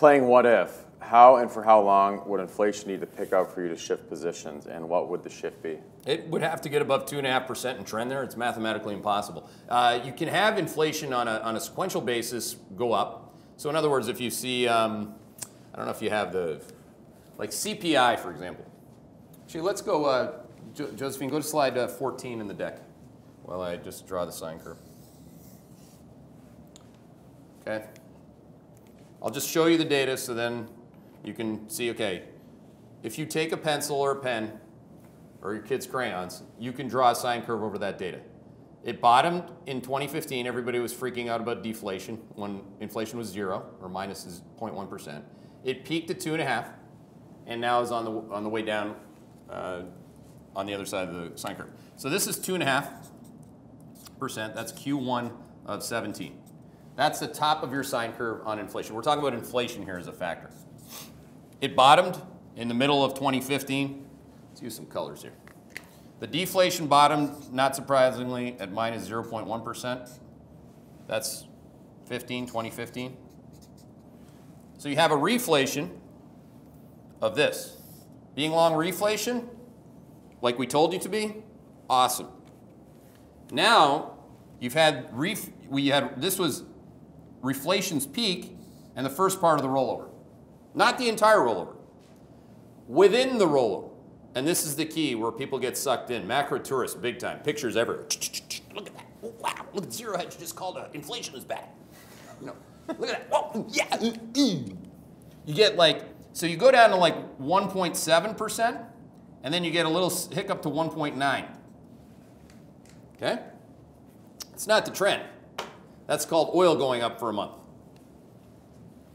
Playing what if, how and for how long would inflation need to pick up for you to shift positions, and what would the shift be? It would have to get above 2.5% in trend there. It's mathematically impossible. You can have inflation on a sequential basis go up. So in other words, if you see, I don't know if you have like CPI, for example. Actually, let's go, Josephine, go to slide 14 in the deck while I just draw the sine curve. Okay. I'll just show you the data so then you can see, okay, if you take a pencil or a pen or your kid's crayons, you can draw a sine curve over that data. It bottomed in 2015. Everybody was freaking out about deflation when inflation was 0 or minus 0.1%. It peaked at 2.5 and now is on the way down on the other side of the sine curve. So this is 2.5%. That's Q1 of 17. That's the top of your sine curve on inflation. We're talking about inflation here as a factor. It bottomed in the middle of 2015. Let's use some colors here. The deflation bottomed, not surprisingly, at minus 0.1%. That's 2015. So you have a reflation of this. Being long reflation, like we told you to be, awesome. Now, you've had, this was reflation's peak and the first part of the rollover. Not the entire rollover. Within the rollover. And this is the key where people get sucked in. Macro tourists, big time. Pictures everywhere. Look at that. Oh, wow. Look at Zero Hedge just called inflation is bad. You know, look at that. Whoa, yeah. You get like, so you go down to like 1.7%, and then you get a little hiccup to 1.9. Okay? It's not the trend. That's called oil going up for a month.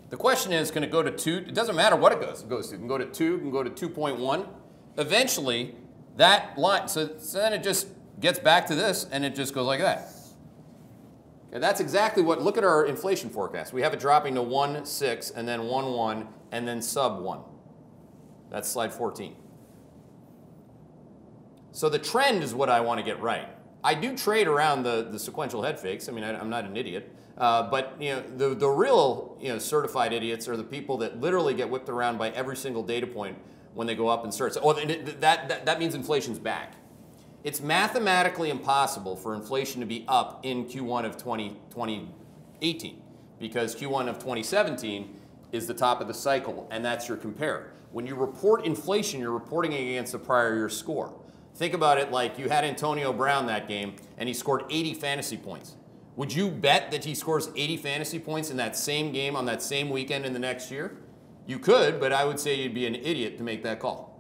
The question is, can it go to 2? It doesn't matter what it goes to. It can go to 2, it can go to 2.1. Eventually, that line, so then it just gets back to this, and it just goes like that. Okay, that's exactly what, look at our inflation forecast. We have it dropping to 1.6, and then 1.1, and then sub 1. That's slide 14. So the trend is what I want to get right. I do trade around the sequential head fakes. I mean, I'm not an idiot. But you know, the real certified idiots are the people that literally get whipped around by every single data point when they go up and start. So, that means inflation's back. It's mathematically impossible for inflation to be up in Q1 of 2018 because Q1 of 2017 is the top of the cycle, and that's your compare. When you report inflation, you're reporting against the prior year score. Think about it like you had Antonio Brown that game, and he scored 80 fantasy points. Would you bet that he scores 80 fantasy points in that same game on that same weekend in the next year? You could, but I would say you'd be an idiot to make that call.